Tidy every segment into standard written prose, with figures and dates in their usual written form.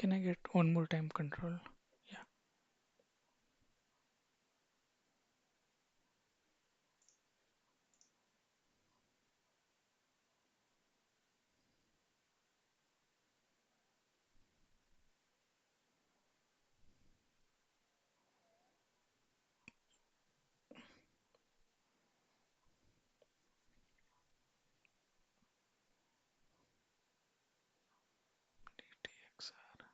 Can I get one more time control? Yeah. DTXR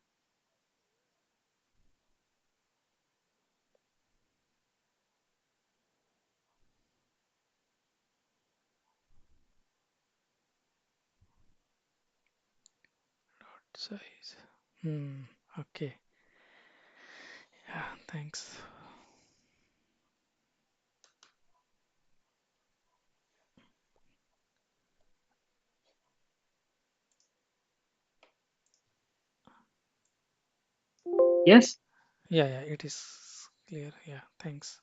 size. Hmm. Okay. Yeah. Thanks. Yes. Yeah. Yeah. It is clear. Yeah. Thanks.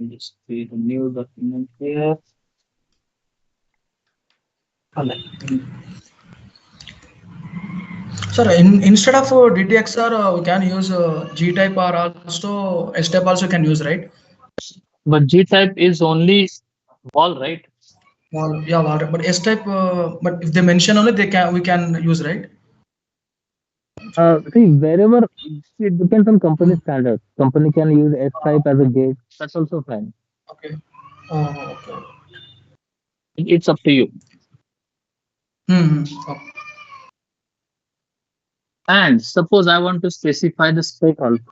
Just create a new document here. Alright. Sir, instead of DTXR, we can use G-type or also S-type also can use, right? But G type is only wall, right? Well, yeah, well, but S-type, but if they mention only, they can we can use, right? See, wherever it depends on company standards. Company can use S type as a gate. That's also fine. Okay. Okay. It's up to you. Hmm. Oh, And suppose I want to specify the spec also.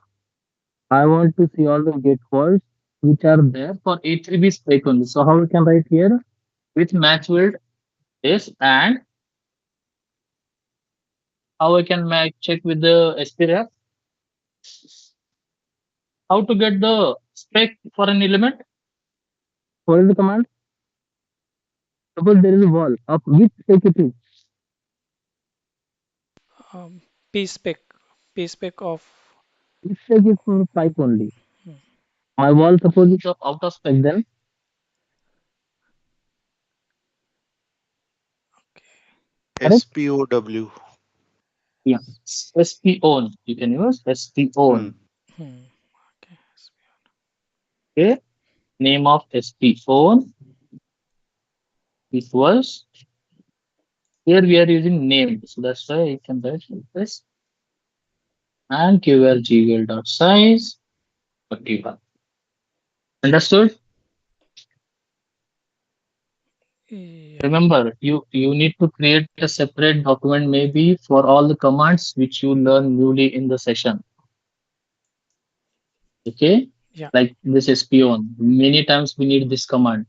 I want to see all the gate faults which are there for A3B spec only. So how we can write here with match with this, and how I can match check with the SPRF, how to get the spec for an element. What is the command? Suppose there is a wall of which spec it is. Um, P spec. P spec of. Which spec is for pipe only. Hmm. My wall suppose is out of spec, then Okay. correct? SPOW. Yeah. SP own. You can use SP Hmm. own. Hmm. Okay. Okay. Name of SP own equals, here we are using name. So that's why you can write like this. And qrgl dot size 41. Understood? Yeah. Remember, you need to create a separate document maybe for all the commands which you learn newly in the session. Okay? Yeah. Like this spion. Many times we need this command.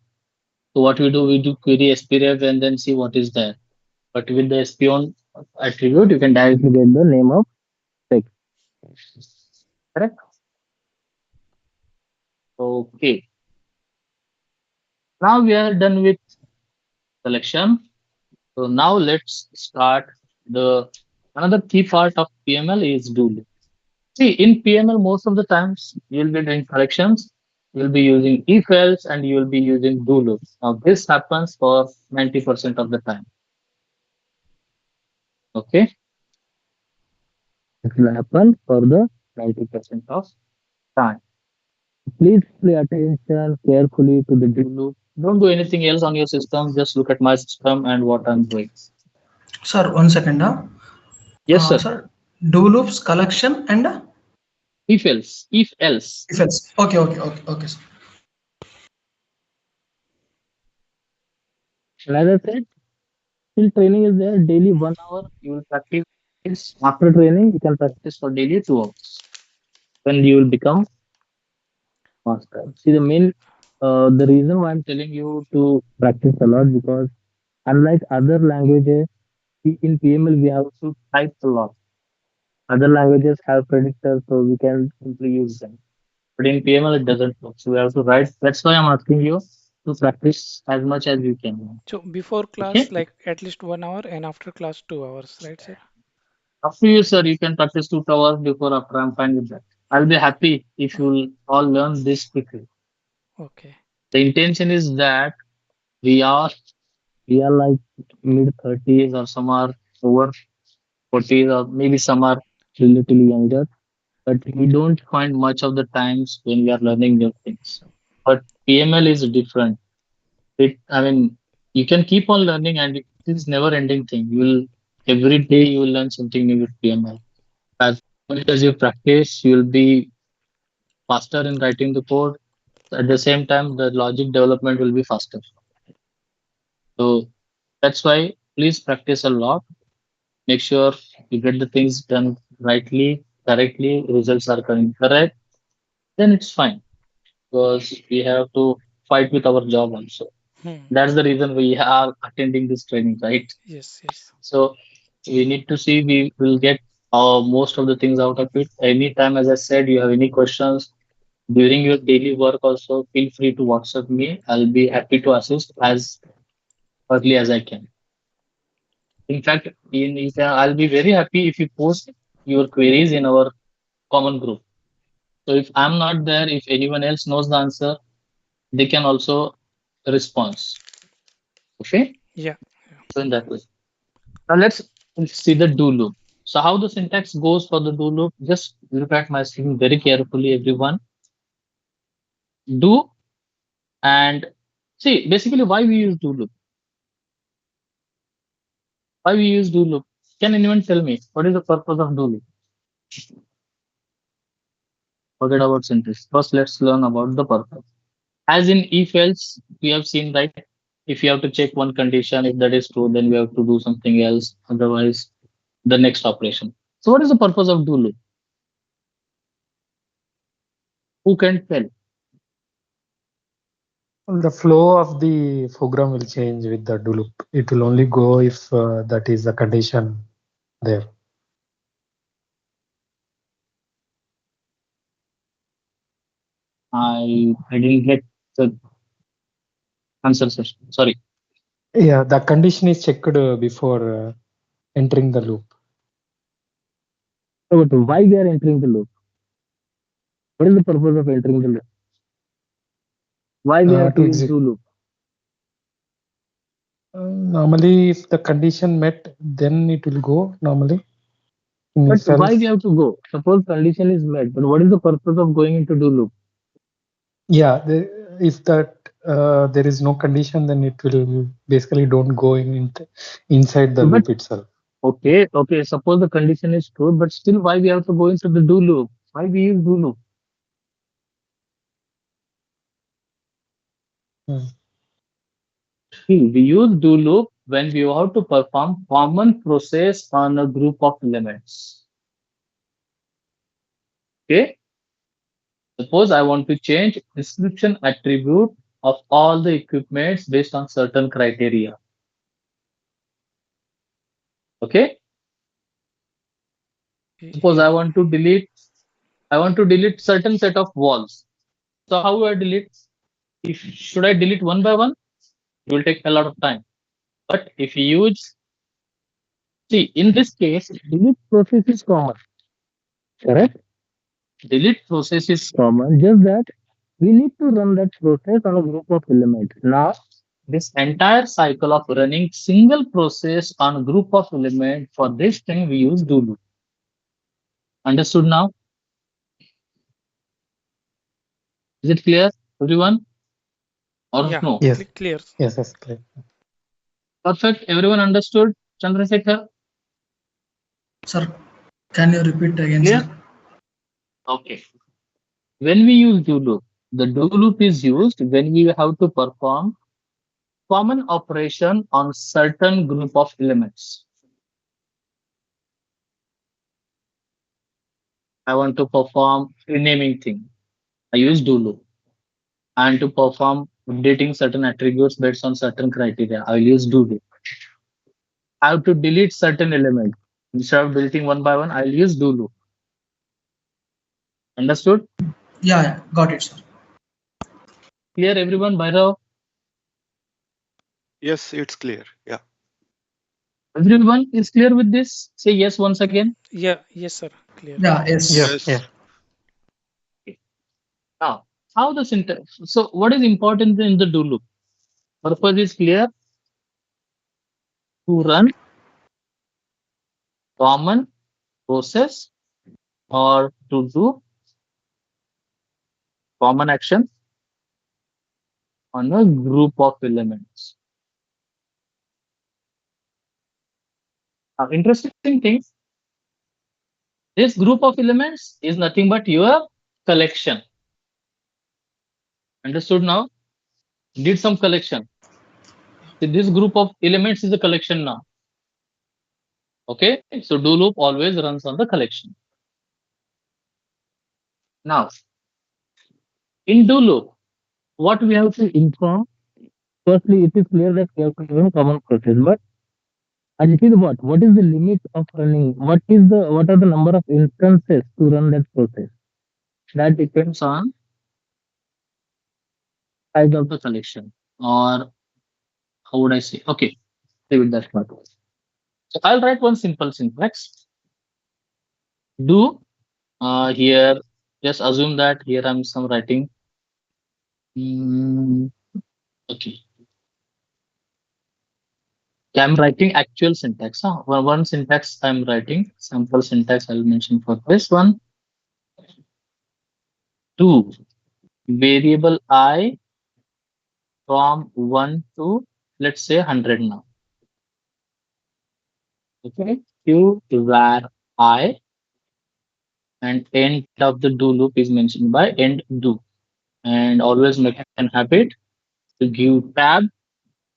So what we do query spref and then see what is there. But with the spion attribute, you can directly get the name of text. Correct? Okay. Now we are done with selection. So now let's start the another key part of PML is do loop. See, in PML, most of the times you'll be doing corrections, you'll be using if else, and you'll be using do loops. Now, this happens for 90% of the time. Okay, it will happen for the 90% of time. Please pay attention carefully to the do loop. Don't do anything else on your system. Just look at my system and what I'm doing. sir, 1 second. Yes, sir. Sir, do loops collection and If else, if else. if else. Okay, sir. And as I said, still training is there daily 1 hour. You will practice. After training, you can practice for daily 2 hours. When you will become master. See, the reason why I'm telling you to practice a lot because unlike other languages, in PML we have to type a lot. Other languages have predictors, so we can simply use them. But in PML it doesn't work. So we have to write. That's why I'm asking you to practice as much as you can. So before class, Okay. like at least 1 hour, and after class 2 hours, right, sir? Up to you, sir. You can practice 2 hours before after. I'm fine with that. I'll be happy if Oh, you'll all learn this quickly. okay. The intention is that we are we are like mid 30s or some are over 40s, or maybe some are relatively younger, but we don't find much of the times when we are learning new things. But PML is different. I mean, you can keep on learning, and it is never ending thing. You will every day you will learn something new with PML. As much as you practice, you will be faster in writing the code. At the same time, the logic development will be faster. So that's why please practice a lot. Make sure you get the things done rightly, correctly. Results are coming correct. Then it's fine because we have to fight with our job also. Hmm. That's the reason we are attending this training, right? Yes, yes. So we need to see we will get most of the things out of it. Anytime, as I said, you have any questions during your daily work, also feel free to WhatsApp me. I'll be happy to assist as early as I can. In fact, I'll be very happy if you post your queries in our common group. So if I'm not there, if anyone else knows the answer, they can also respond. Okay? Yeah. So in that way. Now let's see the do loop. So how the syntax goes for the do loop? Just look at my screen very carefully, everyone. Do and see basically why we use do loop. Why we use do loop? Can anyone tell me what is the purpose of do loop? Forget about syntax. First, let's learn about the purpose. As in if else, we have seen right. If you have to check one condition, if that is true, then we have to do something else. Otherwise, the next operation. So what is the purpose of do loop? Who can tell? The flow of the program will change with the do loop. It will only go if that is the condition there. I didn't get the answer session. Sorry. Yeah, the condition is checked before entering the loop So why we are entering the loop? What is the purpose of entering the loop? Why we have to to use exit. do loop? Normally, if the condition met, then it will go normally. In But if why we else, have to go? Suppose condition is met, but what is the purpose of going into do loop? yeah, if that there is no condition, then it will basically don't go inside the But loop itself. okay. Suppose the condition is true, but still, why we have to go into the do loop? Why we use do loop? Hmm. See, we use do loop when we have to perform common process on a group of elements. Okay. Suppose I want to change description attribute of all the equipments based on certain criteria. Okay. Suppose Yeah. I want to delete certain set of walls. So how do I delete? If should I delete one by one? It will take a lot of time. But if you use, see, in this case, delete process is common. Correct? Delete process is common. Just that we need to run that process on a group of elements. Now, this entire cycle of running single process on a group of elements, for this thing we use do loop. Understood now? Is it clear, everyone? Or Yeah. no? Yes, Clear. yes, yes, clear. Perfect. Everyone understood? Chandrasekhar? Sir, can you repeat again, Clear? sir? Okay. When we use do loop, the do loop is used when we have to perform common operation on certain group of elements. I want to perform renaming thing. I use do loop. And to perform updating certain attributes based on certain criteria, I will use do loop. I have to delete certain element. Instead of deleting one by one, I will use do loop. Understood? Yeah, yeah, got it, sir. Clear everyone? Bhairav? Yes, it's clear. Yeah. Everyone is clear with this? Say yes once again. Yeah. Yes, sir. Clear. Yeah, Yeah, yes. yeah. Yes. Okay. Now, how the syntax? So, what is important in the do loop? Purpose is clear to run common process or to do common action on a group of elements. Now, interesting thing, this group of elements is nothing but your collection. Understood now? Did some collection. So this group of elements is a collection now. Okay, so do loop always runs on the collection. Now, in do loop, what we have to inform, firstly, it is clear that we have to run common process, but and it is what? What is the limit of running? What are the number of instances to run that process? That depends on size of the collection, or how would I say? Okay, stay with that part. So I'll write one simple syntax. Do here, just assume that here I'm some writing. Mm, okay, yeah, I'm writing actual syntax. Huh? One syntax I'm writing, sample syntax I'll mention for this one. Do variable I from 1 to, let's say, 100 now. Okay, q var I, and end of the do loop is mentioned by end do, and always make an habit to give tab.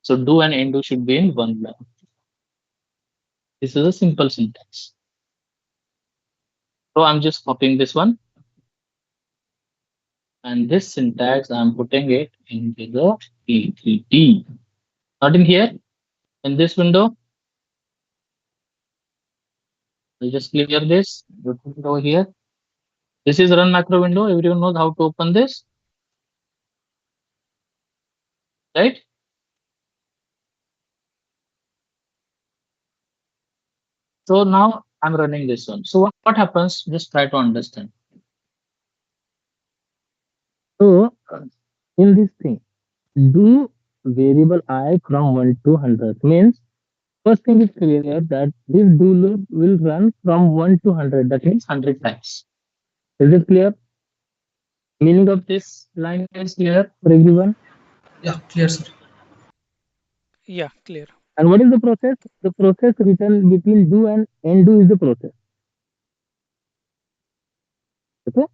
So do and end do should be in one line. This is a simple syntax. So I'm just copying this one, and this syntax I'm putting it into the PPT. Not in here, in this window. I'll just clear this. Put it over here. This is run macro window. Everyone knows how to open this, right? So now I'm running this one. So what happens? Just try to understand. So in this thing, do variable I from 1 to 100 means first thing is clear that this do loop will run from 1 to 100. That means 100 times. Is it clear? Meaning of this line is clear for everyone. Yeah, clear, sir. Yeah, clear. And what is the process? The process written between do and end do is the process. Okay.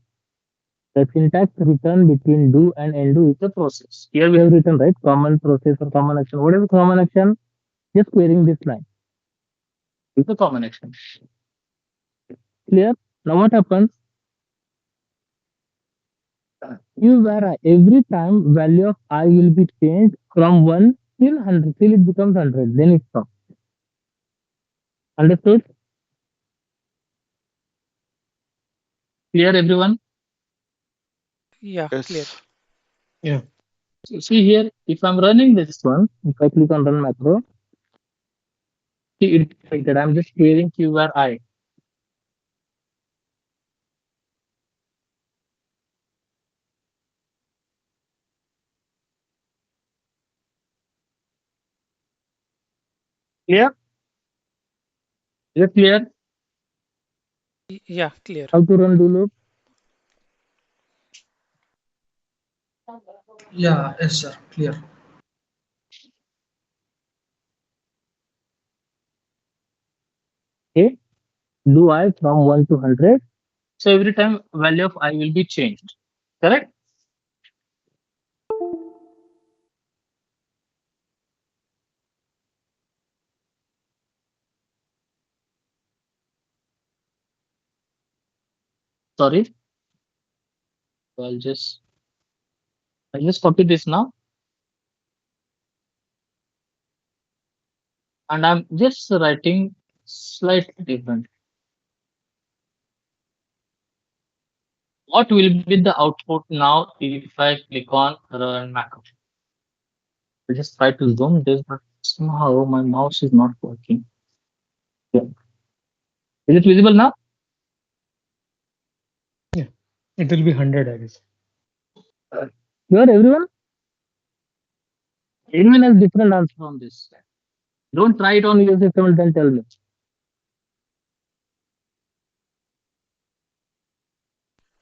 The syntax written between do and end do is the process. Here we have written right common process or common action. What is the common action? Just querying this line. Is the common action. Clear? Now what happens? You where every time value of I will be changed from 1 till 100 till it becomes 100. Then it stops. Understood? Clear everyone? Yeah, clear. Yes. Yeah. So see here, if I'm running this one, if I click on run macro, see it created. I'm just querying Q where I. Clear? Is it clear? Yeah, clear. How to run do loop? Yeah, yes, sir. Clear. Okay. Do I from 1 to 100. So every time value of I will be changed. Correct? Sorry. So I'll just copy this now, and I'm just writing slightly different. What will be the output now if I click on run macro? I just try to zoom this, but somehow my mouse is not working. Yeah. Is it visible now? Yeah. It will be 100, I guess. Sure, everyone? Everyone has different answer on this. Don't try it on your system and then tell me.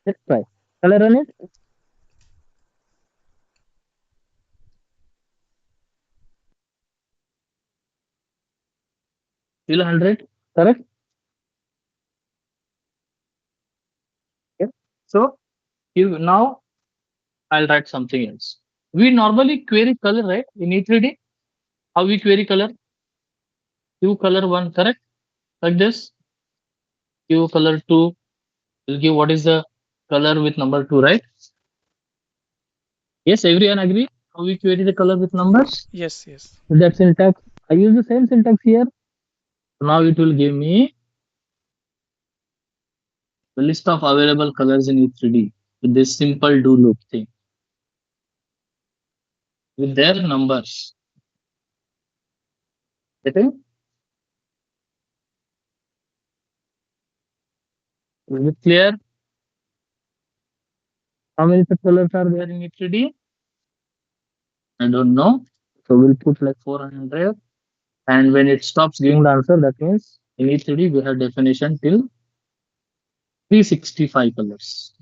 Let's try. Color on it. Till 100. Correct. Okay. So you now I'll write something else. We normally query color, right? In E3D, how we query color? Q color one, correct? Like this. Q color two will give what is the color with number two, right? Yes, everyone agree? How we query the color with numbers? Yes, yes. That syntax. I use the same syntax here. Now it will give me the list of available colors in E3D with this simple do loop thing with their numbers. Getting? Is it clear? How many such colors are there in E3D? I don't know. So we'll put like 400. And when it stops giving the answer, that means in E3D we have definition till 365 colors.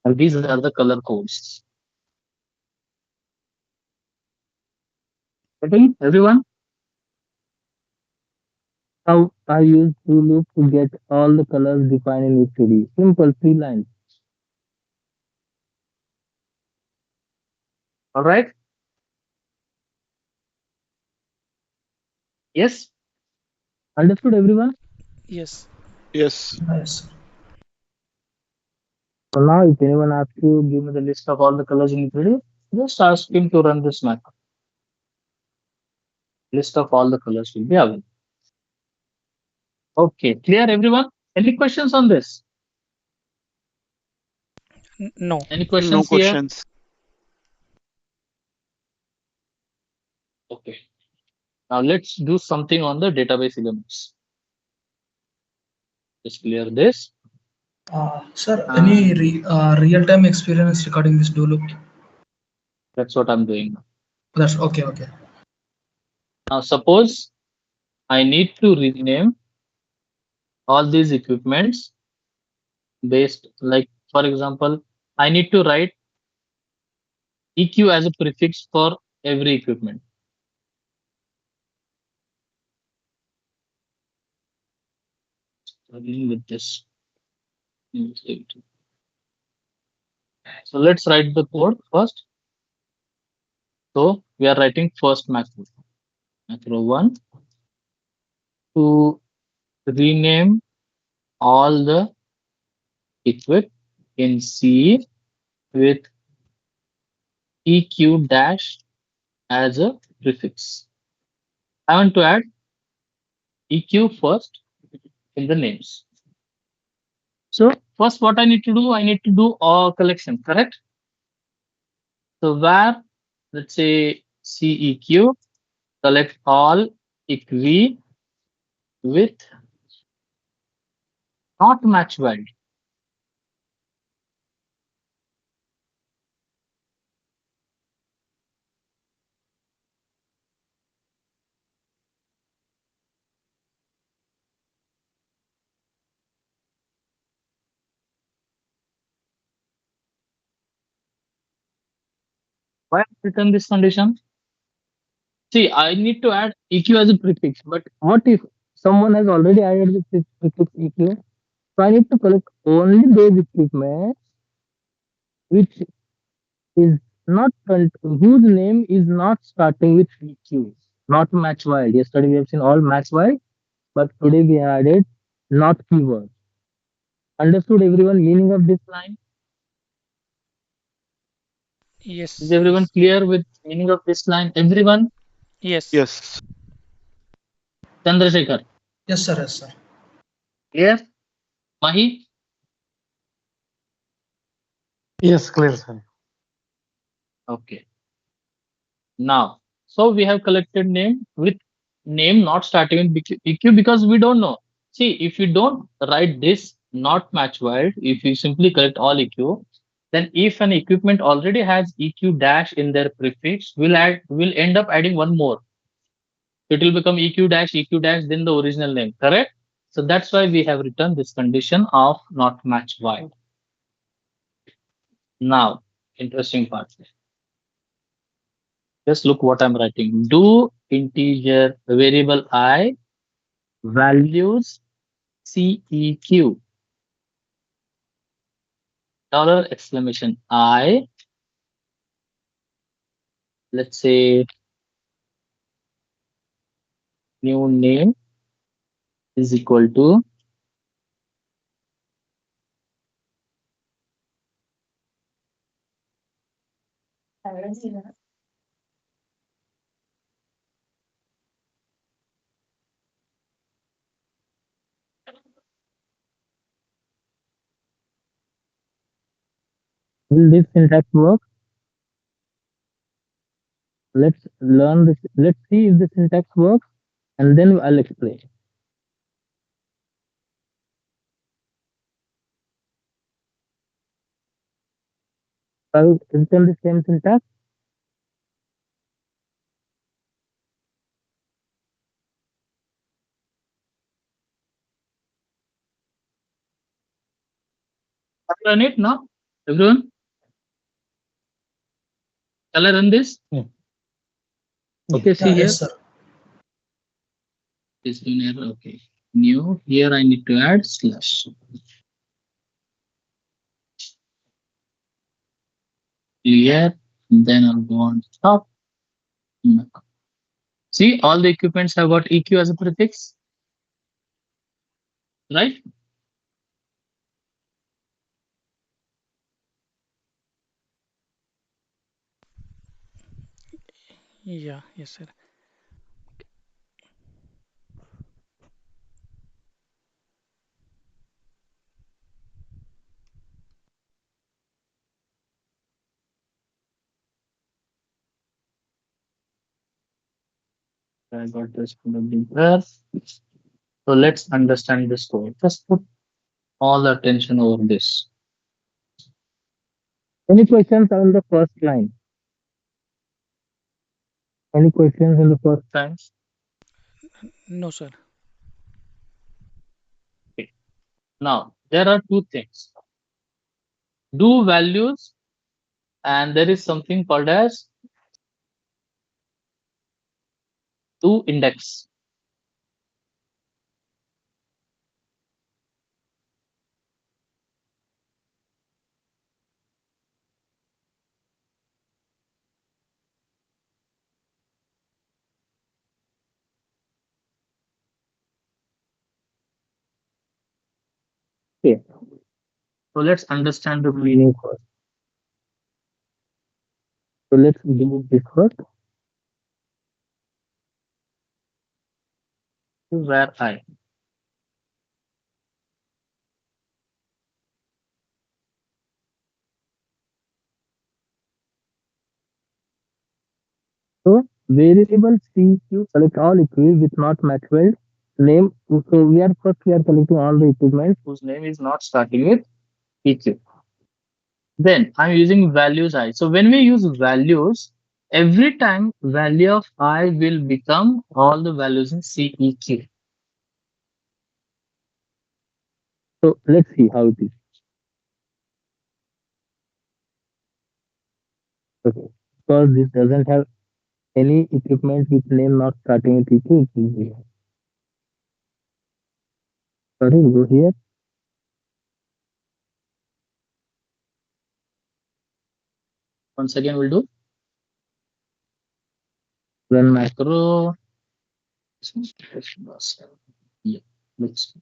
And these are the color codes. Getting? Everyone? How I use do loop to get all the colors defined in E3D. Simple, three lines. All right? Yes? Understood, everyone? Yes. Yes. Yes. So now, if anyone asks you, give me the list of all the colors in E3D, just ask him to run this map. List of all the colors will be available. Okay, clear, everyone? Any questions on this? No. Any No questions here? questions. Okay. Now let's do something on the database elements. Just clear this. Sir, any And real-time experience regarding this do loop? that's what I'm doing now. That's okay, okay. Now, suppose I need to rename all these equipments based, like, for example, I need to write EQ as a prefix for every equipment. Struggling with this. So let's write the code first. So we are writing first macro. Macro one to rename all the equip in C with EQ dash as a prefix. I want to add EQ first in the names. So first what I need to do, I need to do a collection, correct? So where, let's say CEQ, collect all equi with not match value. Why have I written this condition? See, I need to add EQ as a prefix, but what if someone has already added the prefix EQ? So I need to collect only those equipment which is not whose name is not starting with EQ, not match wild. Yesterday we have seen all match wild, but today we added not keyword. Understood, everyone? Meaning of this line? Is Yes, everyone yes. clear with meaning of this line? Everyone? Yes. Yes. Chandrasekhar, Yes, sir. Yes, sir. clear? Mahi? Yes, clear, sir. Okay. Now, so we have collected name with name not starting with EQ because we don't know. See, if you don't write this not match wild, if you simply collect all EQ, then if an equipment already has EQ dash in their prefix, we'll end up adding one more. It will become EQ dash, then the original name, correct? So that's why we have written this condition of not match wild. Now, interesting part. Just look what I'm writing. Do integer variable I values CEQ dollar exclamation I, let's say new name is equal to will this syntax work? Let's learn this. Let's see if the syntax works and then I'll explain. I'll written the same syntax. I'll run it now. Everyone, shall I run this? Yeah. Okay, Yes. see Yeah, here. yes, sir. This one here. Okay. New. Here I need to add slash. Clear. Then I'll go on stop. No. See, all the equipments have got EQ as a prefix, right? Yeah, yes, sir. I got this probably there. So let's understand this code. Just put all the attention over this. Any questions on the first line? Any questions in the first line? No, sir. Okay. Now, there are two things. Do values and there is something called as do index. Okay. So let's understand the meaning first. So let's do this first. Where I. So variable CQ collect all equivalents with not match field name. So we are collecting all the equipment whose name is not starting with EQ. Then I'm using values I. So when we use values, every time value of I will become all the values in CEQ. So let's see how it is. Okay. Because this doesn't have any equipment with name not starting with EQ. It will be sorry, go here. Once again we'll do run macro. Yeah. Let's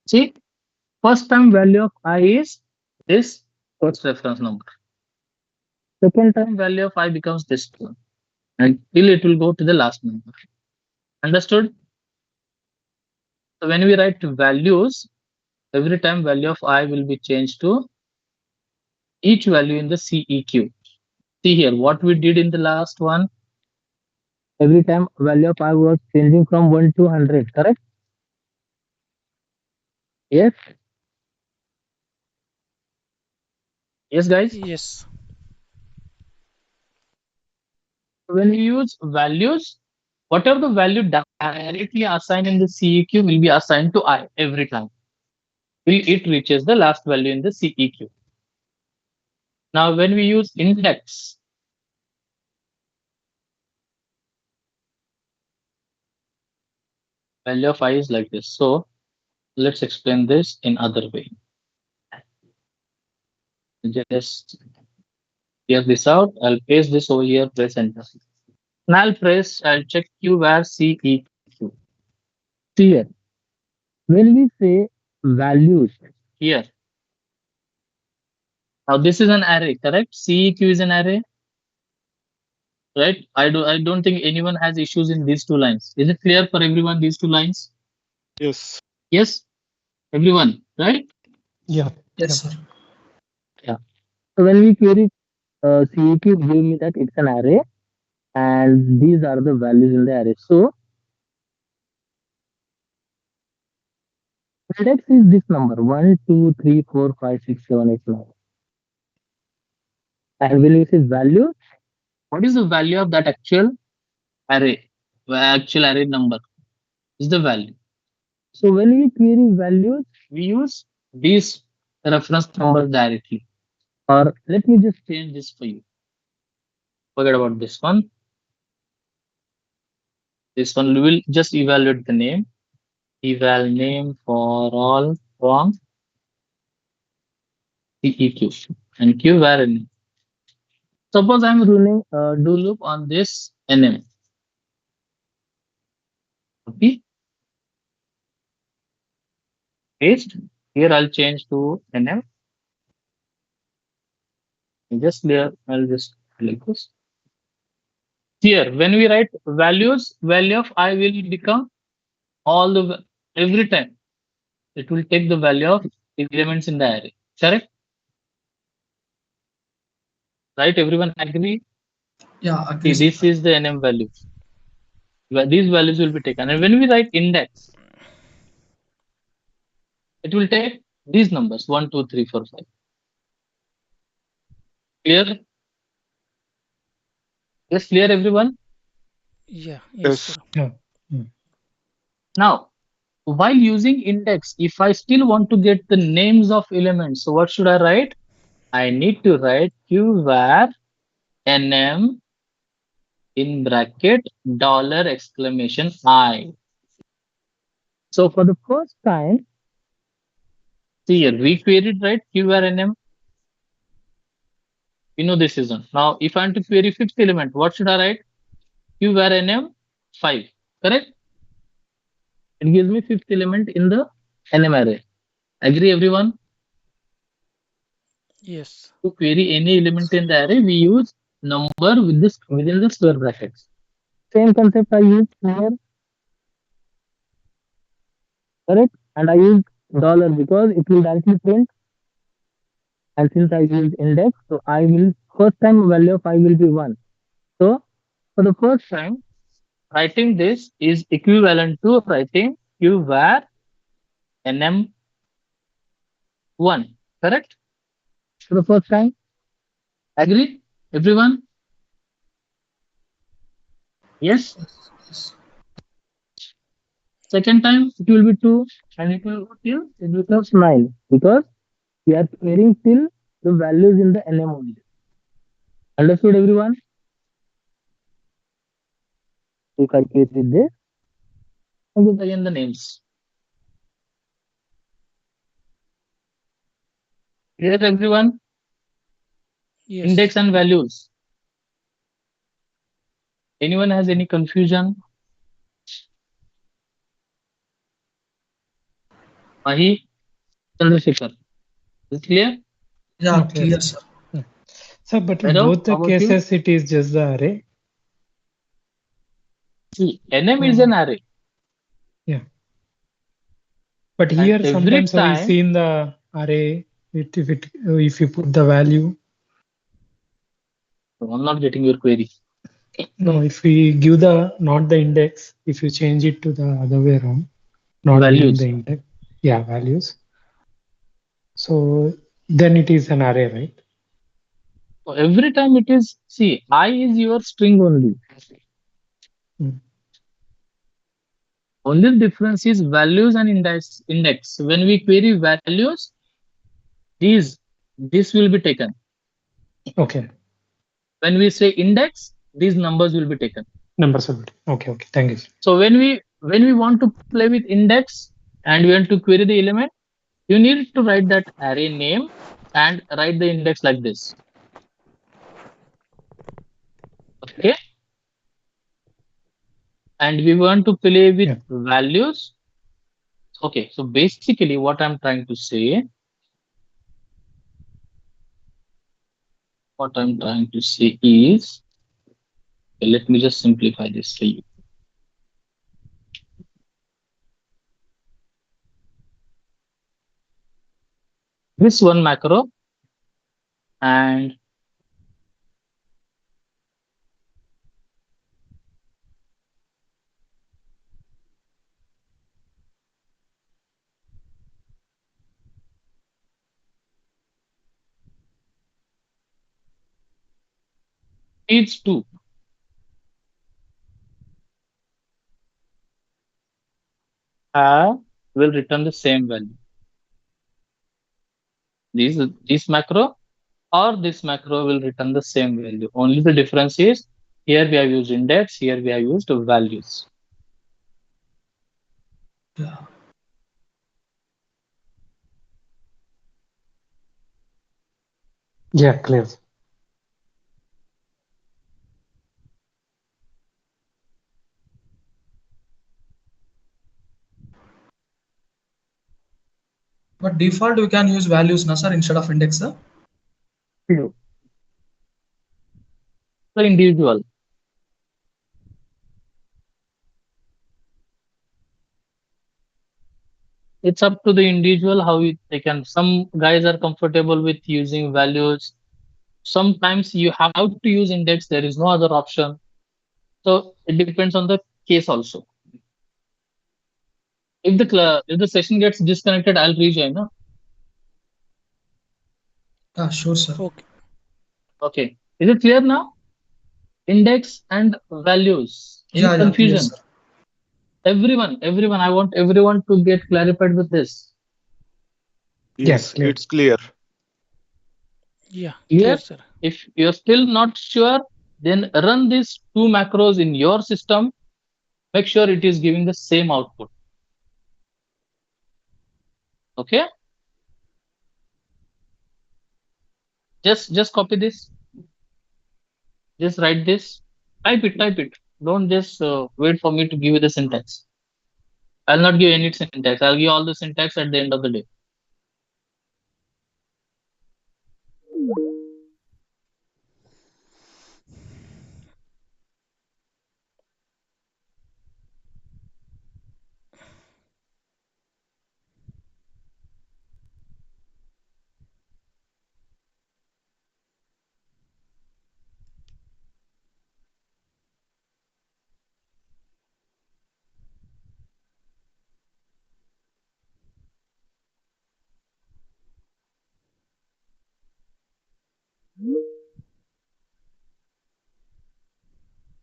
see. First time value of I is this first reference number. Second time value of I becomes this one. Until it will go to the last number. Understood? So when we write values, every time value of I will be changed to each value in the CEQ. See here, what we did in the last one. Every time value of I was changing from 1 to 100, correct? Yes. Yes, guys. Yes. When we use values, whatever the value directly assigned in the CEQ will be assigned to I every time till it reaches the last value in the CEQ. Now, when we use index, value of I is like this. So let's explain this in other way. Just clear this out. I'll paste this over here, press enter. Now I'll check Q where CEQ. Here, when we say values here, now this is an array, correct? CEQ is an array, right? I don't think anyone has issues in these two lines. Is it clear for everyone, these two lines? Yes. Yes, everyone, right? Yeah. Yes, Yeah. sir. Yeah. So when we query CEQ, give me that it's an array and these are the values in the array. So index is this number 1, 2, 3, 4, 5, 6, 7, 8, 9. And when we say value, what is the value of that actual array? Actual array number is the value. So when we query values, we use these reference numbers directly. Or let me just change this for you. Forget about this one. This one we will just evaluate the name. Eval name for all from CEQ and Q where in. Suppose I'm running a do loop on this NM. Okay, paste. Here I'll change to NM. Just there, I'll just like this. Here, when we write values, value of I will become all the every time. It will take the value of elements in the array. Correct? Right? Everyone agree? Yeah, See, agree, sir. this is the NM value. These values will be taken. And when we write index, it will take these numbers 1, 2, 3, 4, 5. Clear? Yes, clear everyone? Yeah. Yes, Yeah. sir. Mm. Now, while using index, if I still want to get the names of elements, so what should I write? I need to write q var nm in bracket dollar exclamation I. So for the first time, see here, we queried right q var nm. We know this isn't. Now, if I want to query fifth element, what should I write? Q var nm 5. Correct? It gives me fifth element in the nm array. Agree everyone? Yes. To query any element in the array, we use number with this within the square brackets. Same concept I use here, correct? And I use dollar because it will directly print. And since I use index, so I will first time value of I will be 1. So for the first time, writing this is equivalent to writing q var nm 1. Correct? For the first time, agree? Everyone? Yes. Yes. Second time it will be 2 and it will go till it becomes 9 because we are querying till the values in the nm only. Understood everyone? If I query this, I get again the names. Clear everyone? Yes. Index and values. Anyone has any confusion? Mahi, Chandrasekhar. Is it clear? Yeah, Okay. clear, sir. Mm. So, but in Hello, both how the about you? cases, it is just the array. See, nm is an So, array yeah. But and here, every sometimes I time, see in the array, if you put the value, so I'm not getting your query. no, if we give the not the index, if you change it to the other way around, not giving the Values. index, yeah, values. So then it is an array, right? So every time it is, see, I is your string only. Mm. Only difference is values and index. When we query values, these this will be taken. Okay. When we say index, these numbers will be taken. Numbers will be. Okay. Okay. Thank you. So when we want to play with index and we want to query the element, you need to write that array name and write the index like this. Okay. And we want to play with Yeah. values. Okay. So basically, what I'm trying to say, what I'm trying to say is, okay, let me just simplify this for you. This one macro and these two have will return the same value. This macro or this macro will return the same value. Only the difference is here we have used index, here we have used values. Yeah. Yeah. Clear. But default we can use values na sir instead of index. True. The individual. It's up to the individual how they can. Some guys are comfortable with using values. Sometimes you have to use index. There is no other option. So it depends on the case also. If the session gets disconnected, I'll rejoin. No? Yeah, sure sir. Okay. Okay. Is it clear now? Index and values. Any Yeah, yeah, clear confusion? sir. Everyone. I want everyone to get clarified with this. Yeah. Yes, Clear. it's clear. Yeah, clear, Clear? sir. If you're still not sure, then run these two macros in your system. Make sure it is giving the same output. Okay? Just copy this. Just write this. Type it. Don't just wait for me to give you the syntax. I'll not give any syntax. I'll give all the syntax at the end of the day.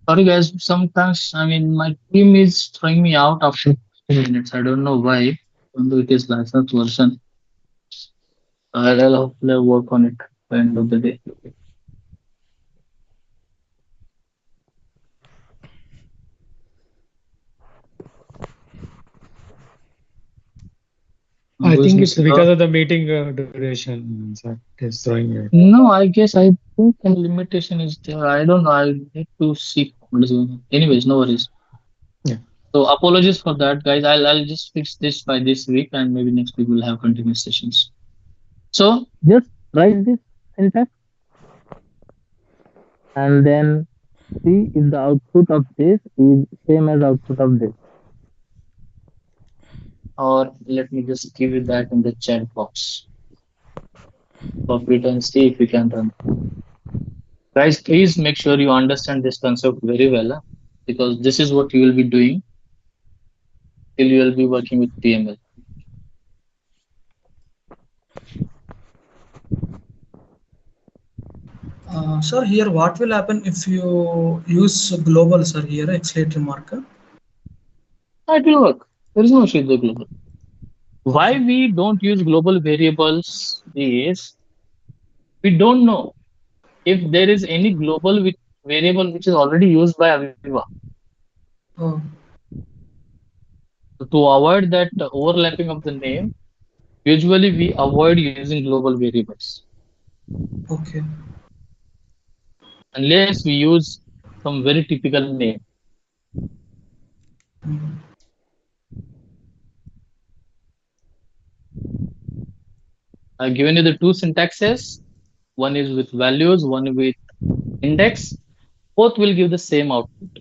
Sorry guys, sometimes I mean my team is throwing me out after 15 minutes. I don't know why. Although it is license version. I'll hopefully work on it by the end of the day. I Who is think it's missing because out? of the meeting duration. Sir, it's throwing you. No, I guess I think a limitation is there. I don't know. I need to see what is going on. Anyways, no worries. Yeah. So apologies for that, guys. I'll just fix this by this week, and maybe next week we'll have continuous sessions. So just write this syntax and then see if the output of this is same as output of this. Or let me just give you that in the chat box. Copy it and see if you can run. Guys, please make sure you understand this concept very well, because this is what you will be doing till you will be working with PML. Sir, here what will happen if you use global, sir, here, exclamatory mark? It will work. There is no issue with the global. Why Okay. we don't use global variables is we don't know. if there is any global variable which is already used by Aviva. Oh, So to avoid that overlapping of the name, usually we avoid using global variables okay. unless we use some very typical name. Mm. I've given you the two syntaxes. One is with values, one with index. Both will give the same output.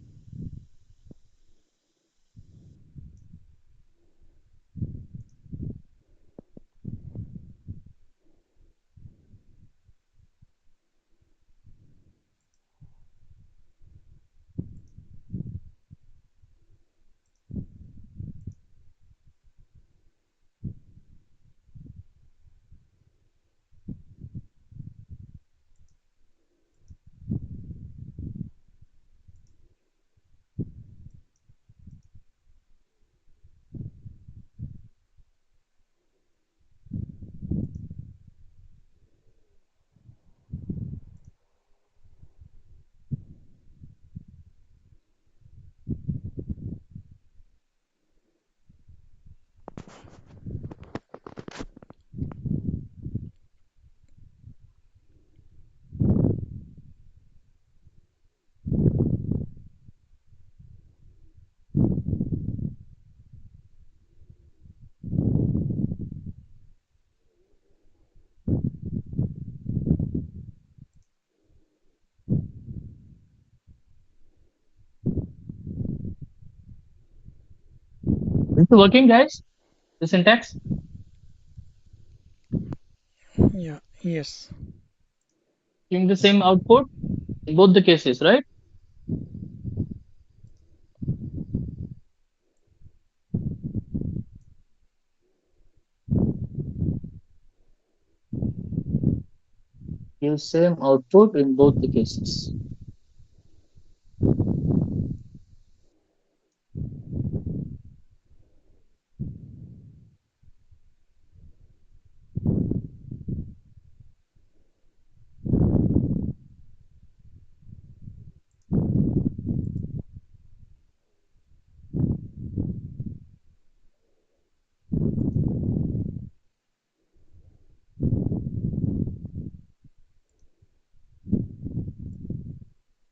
Is it working, guys? The syntax Yeah, yes. giving the same output in both the cases, right? Give same output in both the cases.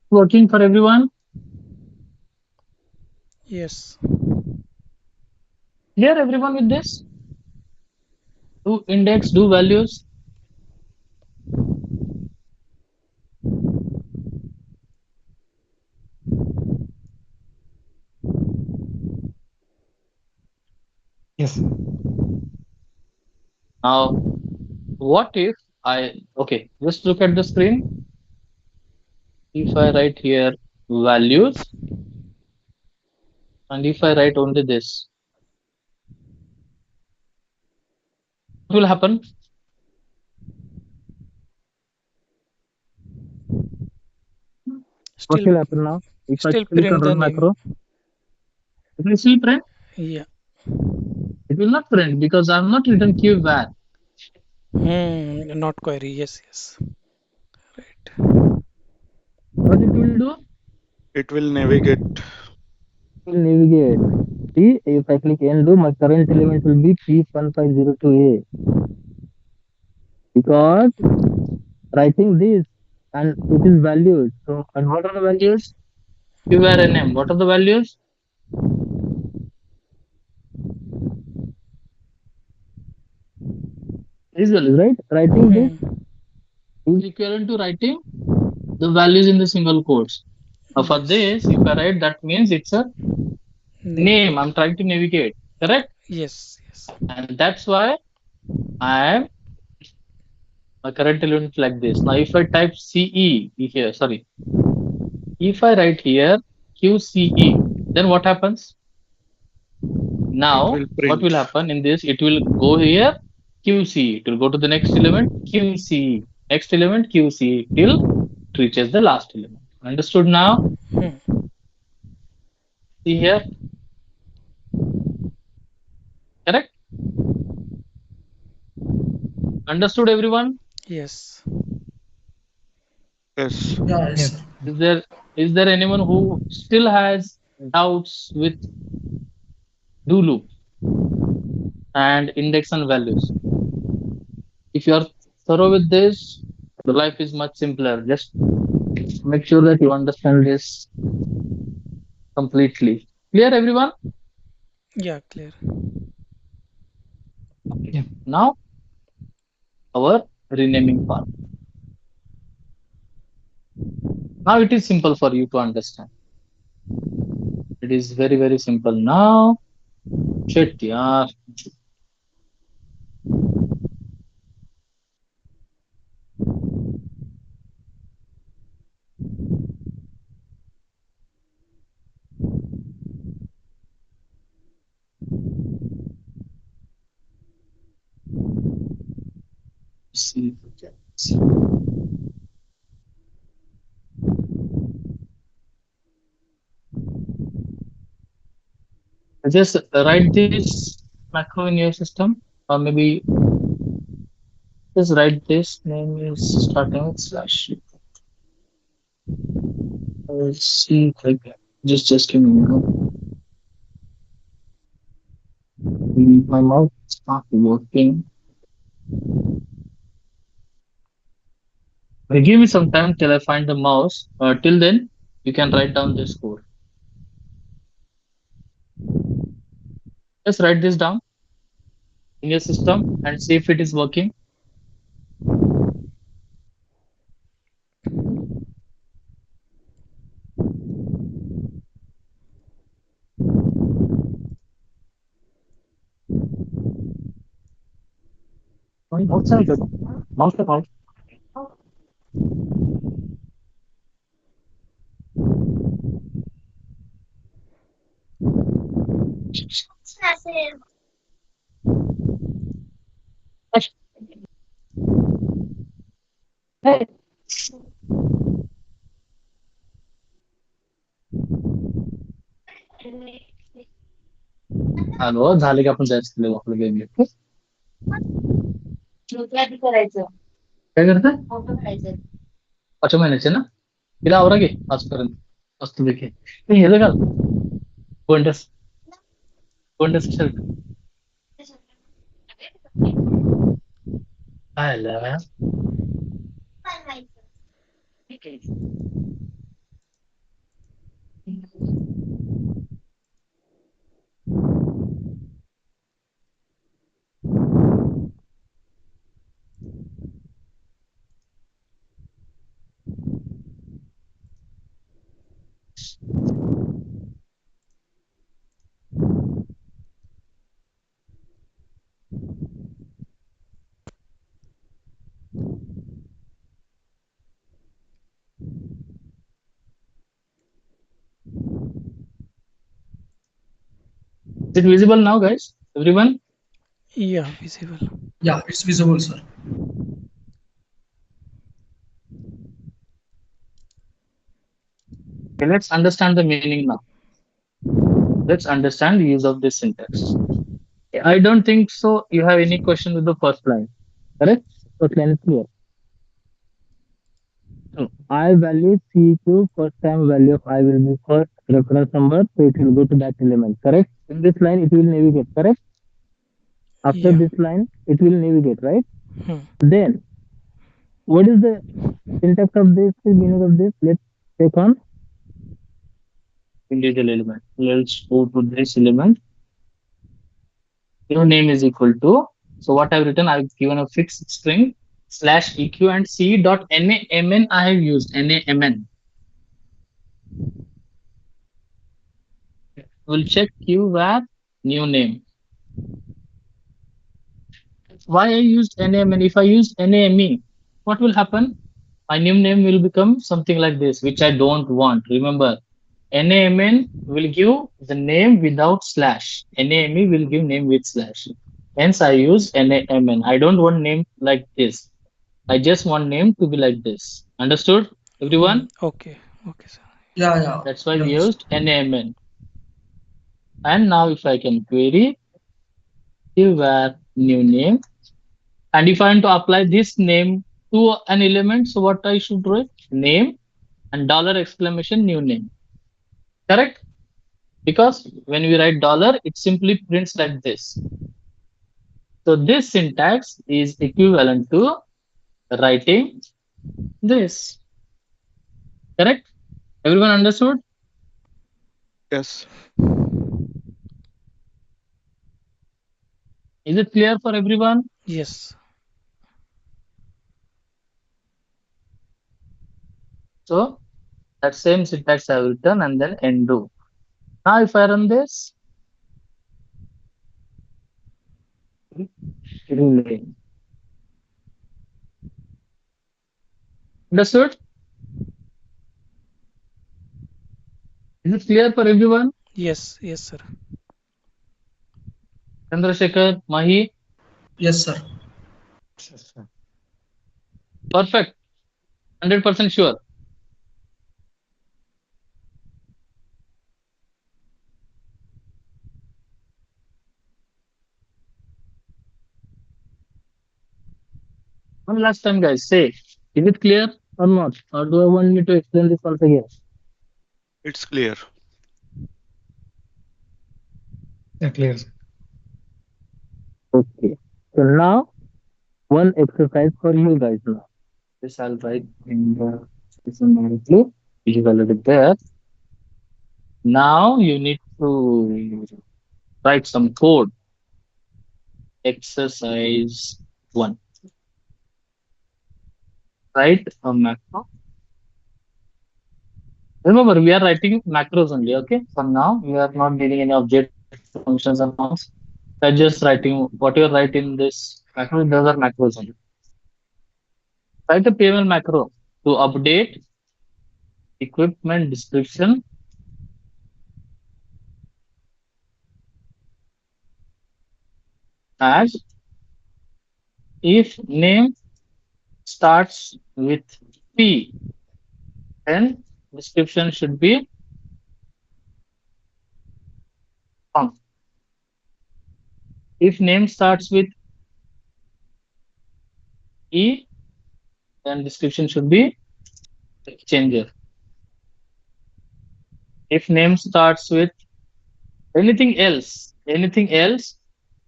Working for everyone? Yes. Clear everyone with this? Do index, do values. Yes. Now, what if okay, just look at the screen. If I write here values and if I write only this, what will happen? What Still, will happen now? If I still click on print the run name. macro, it will still print. Yeah. It will not print because I'm not written q var. Not query. Yes, yes. Right. What it will do? It will navigate. It will navigate. See, if I click undo, my current element will be P1502A because writing this and it is valued. So, and what are the values? Q var nm. What are the values? These values, right? Writing this Hmm. is equivalent to writing the values in the single quotes. Now, for Yes. this, if I write, that means it's a Name. name. I'm trying to navigate. Correct? Yes, yes. And that's why I am my current element like this. Now, if I type CE here, sorry, if I write here QCE, then what happens? It Now, will what will print. happen in this? It will go here QCE. It will go to the next element QCE. Next element QCE till it reaches the last element. Understood now? Hmm. See here, correct? Understood everyone? Yes. Yes. Yeah, yes, sir. Yes. Is there anyone who still has doubts with do loop and index and values? If you are thorough with this, the life is much simpler. Just make sure that you understand this completely. Clear, everyone? Yeah, clear. Okay. Yeah. Now, our renaming part. Now it is simple for you to understand. It is very, very simple now. Shit, yeah. See. Just write this macro in your system, or maybe just write this name is starting with slash. Let's see if I can. Just give me a minute. My mouse is not working. Give me some time till I find the mouse. Till then, you can write down this code. Just write this down in your system and see if it is working. Mouse है क्या? Mouse का mouse. Hello झाले का आपण जायचं आपलं game घेऊ काय करताय पाचव्या महिन्याचे ना तिला आवरा घे आजपर्यंत मस्त पैकी ते हे घाल गोंडस गोंडस शर्ट आला is it visible now guys everyone Yeah, visible. Yeah, it's visible, sir. okay, let's understand the meaning now. Let's understand the use of this syntax. I don't think so you have any question with the first line, correct? First line is clear. So I value C2 first time value of I will be first reference number, so it will go to that element, correct? In this line, it will navigate, correct? After Yeah. this line, it will navigate, right? Hmm. Then, what is the syntax of this, the meaning of this? Let's take on individual element. Let's go to this element. Your name is equal to, so what I've written, I've given a fixed string slash eq and c dot namn I have used, namn. We'll check q where new name. Why I used NAMN? If I use NAME, what will happen? My new name will become something like this, which I don't want. Remember, NAMN will give the name without slash. NAME will give name with slash. Hence, I use NAMN. I don't want name like this. I just want name to be like this. Understood, everyone? Okay. Okay, sir. Yeah, yeah, That's why we yes. used NAMN. And now, if I can query, give where new name. And if I want to apply this name to an element. So what I should write? Name and dollar exclamation new name. Correct? Because when we write dollar, it simply prints like this. So this syntax is equivalent to writing this. Correct? Everyone understood? Yes. Is it clear for everyone? Yes. So that same syntax I have written and then undo. Now if I run this, rename. Understood? Is it clear for everyone? Yes. Yes, sir. Chandrasekhar, Mahi, Yes, sir. Yes, sir. perfect. 100% sure. One last time, guys, say, is it clear or not? Or do I want me to explain this once again? It's clear. Yeah, clear, sir. Okay. So now, one exercise for you guys now. This I'll write in the session directly, which is already there. Now you need to write some code. Exercise one. Write a macro. Remember, we are writing macros only, okay? For now, we are not dealing any objects, functions, and forms. We are just writing what you write in this macro, those are macros only. Write a PML macro to update equipment description as if name starts with P, then description should be on. If name starts with E, then description should be exchanger. If name starts with anything else,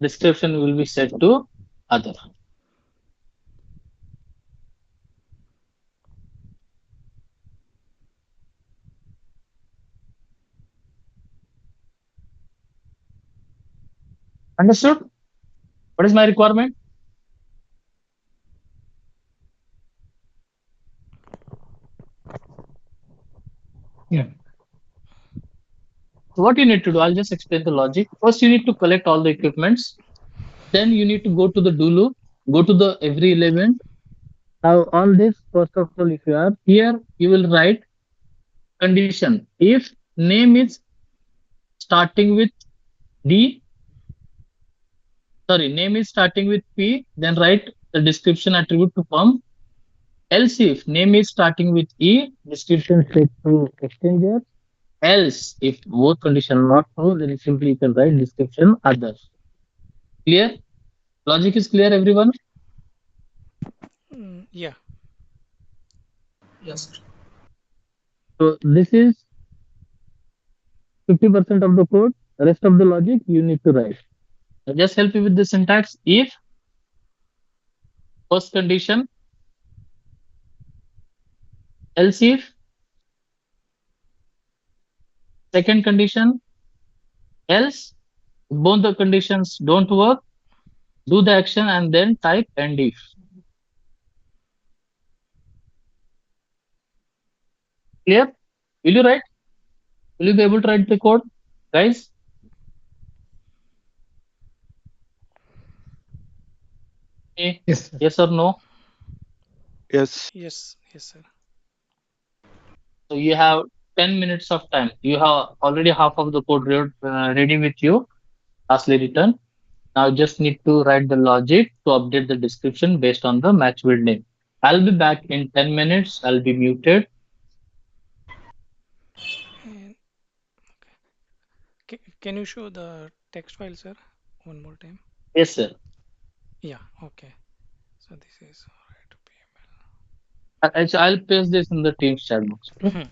description will be set to other. Understood? What is my requirement? Yeah. So what you need to do, I'll just explain the logic. First, you need to collect all the equipments. Then you need to go to the do loop, go to the every element. Now on this, first of all, if you are here, you will write condition. If name is starting with D, sorry, name is starting with P, then write the description attribute to pump. Else if name is starting with E, description set to exchanger. Else if both condition not true, then simply you can write description others. Clear? Logic is clear, everyone? Yeah. Yes, sir. So this is 50% of the code. The rest of the logic you need to write. I'll just help you with the syntax. If first condition, else if second condition, else both the conditions don't work, do the action and then type and if. Clear? Will you write? Will you be able to write the code, guys? Okay. Yes, sir. Yes or no? Yes. Yes. Yes, sir. So you have 10 minutes of time. You have already half of the code ready with you, lastly written. Now you just need to write the logic to update the description based on the match build name. I'll be back in 10 minutes. I'll be muted. And can you show the text file, sir, one more time? Yes, sir. Yeah. Okay. So this is all right. I'll paste this in the Teams chat box. Okay? Hmm.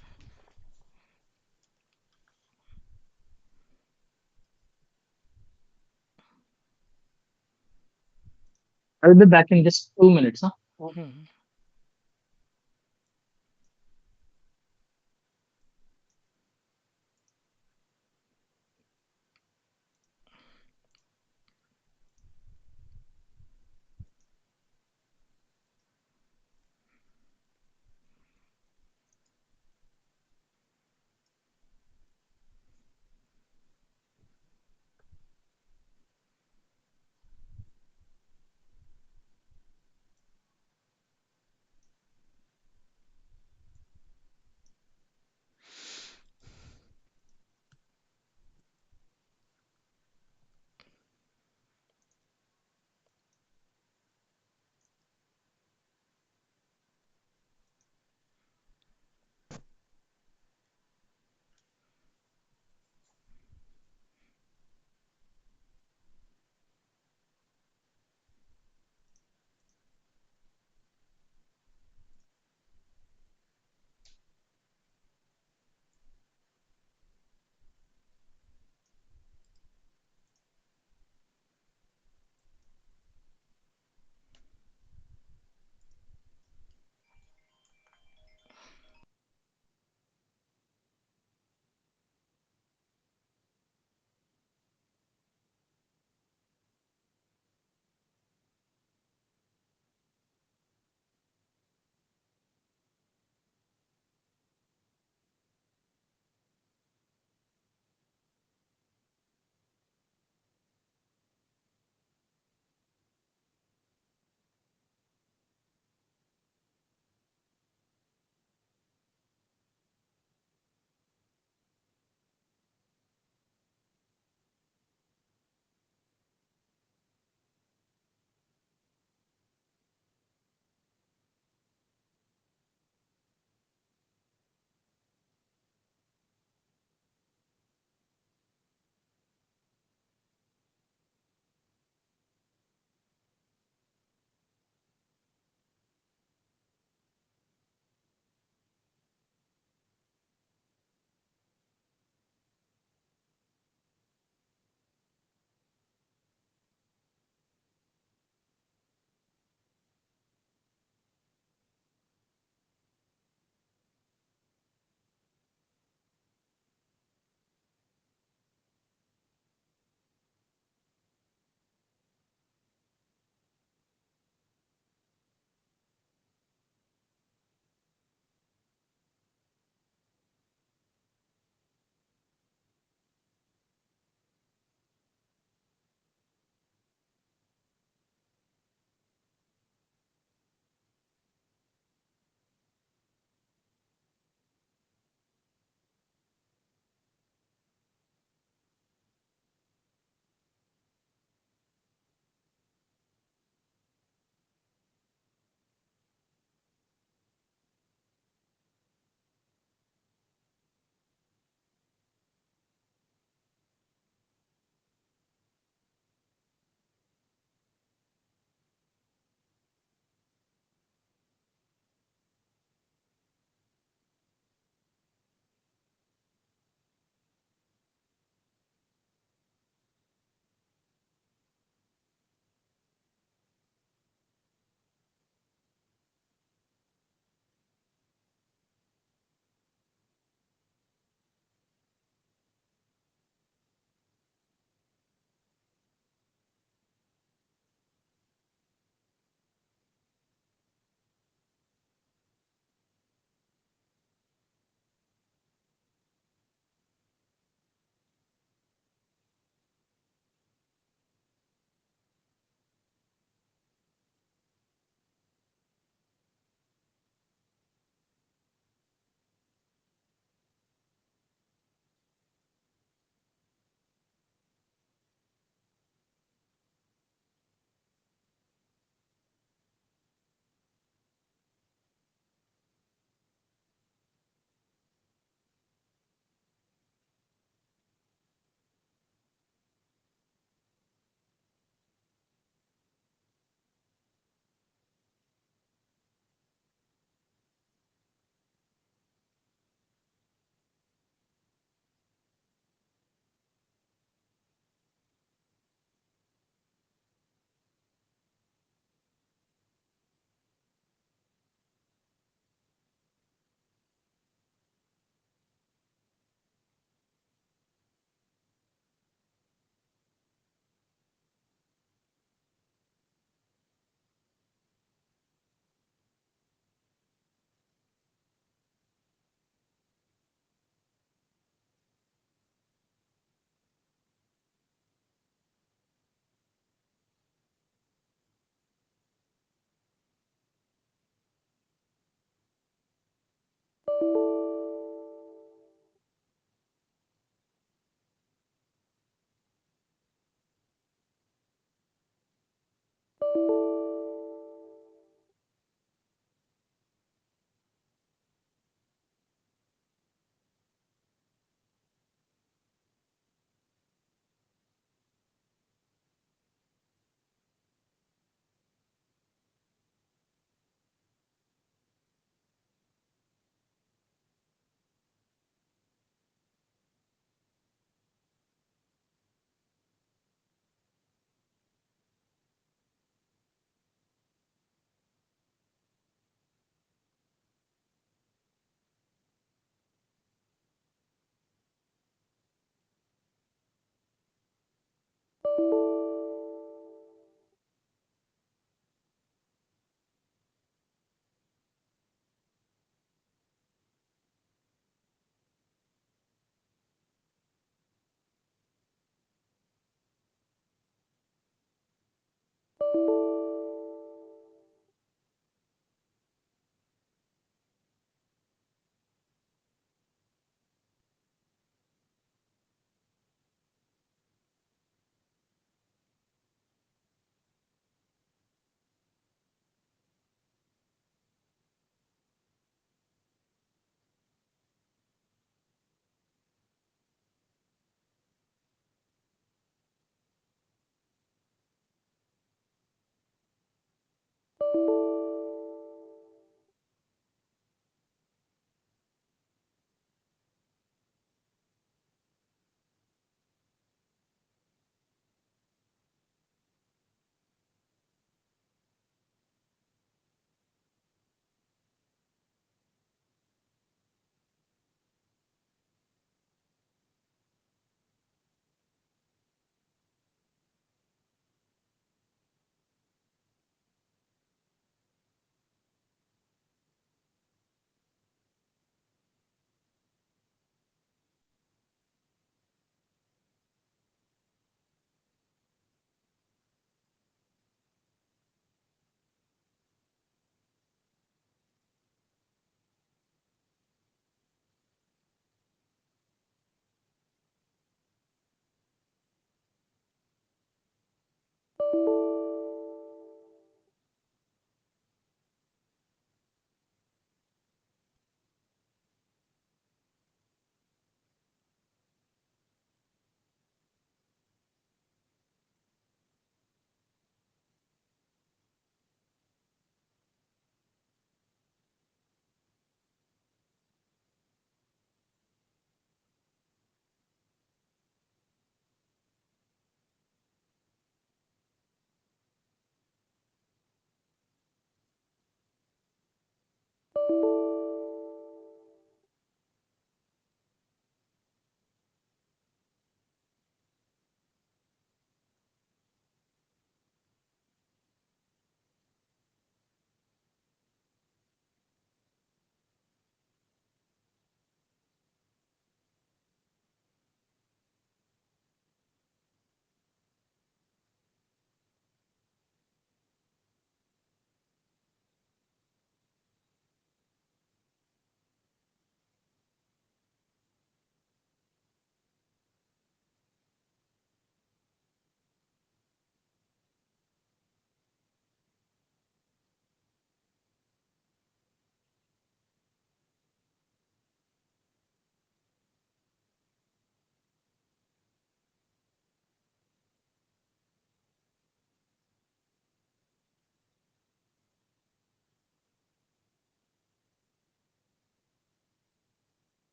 I'll be back in just 2 minutes. Huh? Hmm.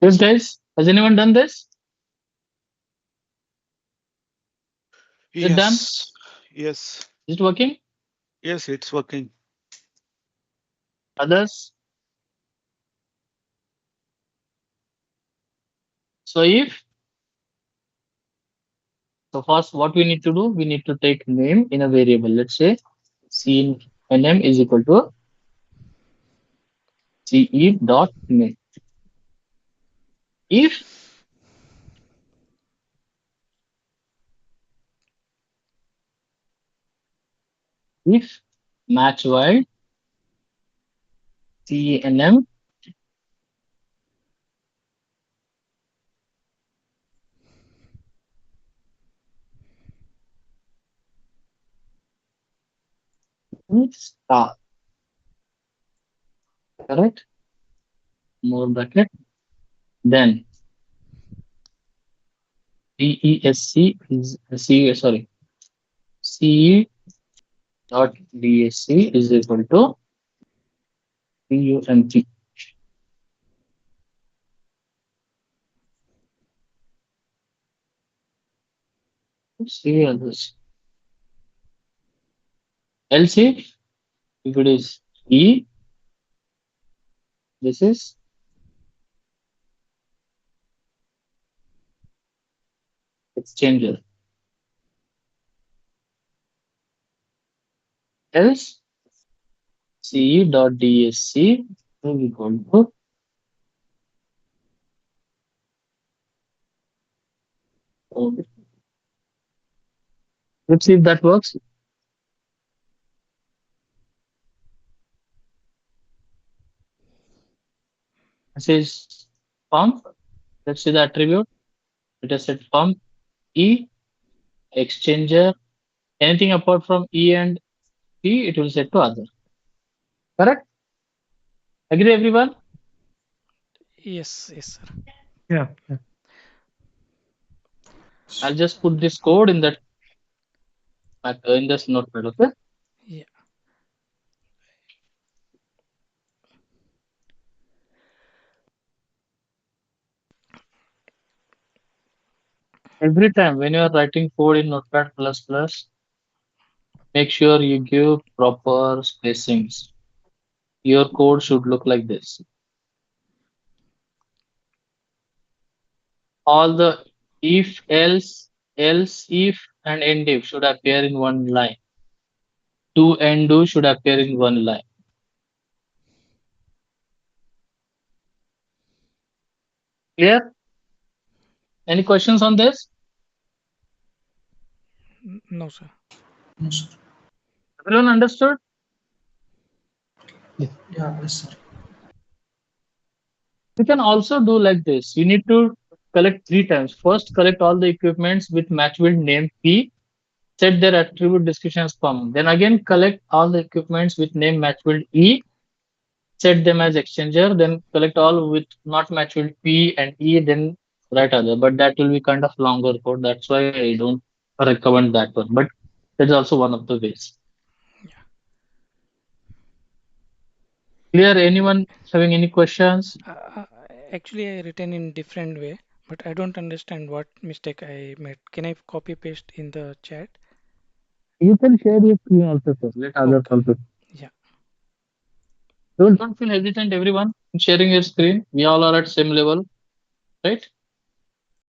Yes, guys. Has anyone done this? Is it done? Yes. Yes. Is it working? Yes, it's working. Others? So if so first what we need to do, we need to take name in a variable. Let's say cnm is equal to ce dot name. If if match while cnm is star, correct? More bracket. Then desc is c sorry. C dot DSC is equal to CUMP. See others. LC, if it is E, this is exchanger. Else, CE dot DSC is equal to, let's see if that works. This is pump. Let's see the attribute. It has said pump E, exchanger. Anything apart from E and P, it will set to other. Correct? Agree, everyone? Yes, yes, sir. Yeah, yeah. I'll just put this code in that in this notepad. Okay. Yeah. Every time when you are writing code in Notepad++, make sure you give proper spacings. Your code should look like this. All the if, else, if, and end if should appear in one line. Do and do should appear in one line. Clear? Any questions on this? No, sir. No, sir. Everyone understood? Yeah. Yeah, yes, sir. You can also do like this. You need to collect three times. First, collect all the equipments with match build name P, set their attribute description as pump. Then again, collect all the equipments with name match build E, set them as exchanger, then collect all with not match build P and E, then write other. But that will be kind of longer code. That's why I don't recommend that one. But that's also one of the ways. Clear? Anyone having any questions? Uh, uh, Actually, I written in different way, but I don't understand what mistake I made. Can I copy paste in the chat? You can share your screen also, sir. Let others Okay. also. Yeah. Don't feel hesitant, everyone, in sharing your screen. We all are at same level, right?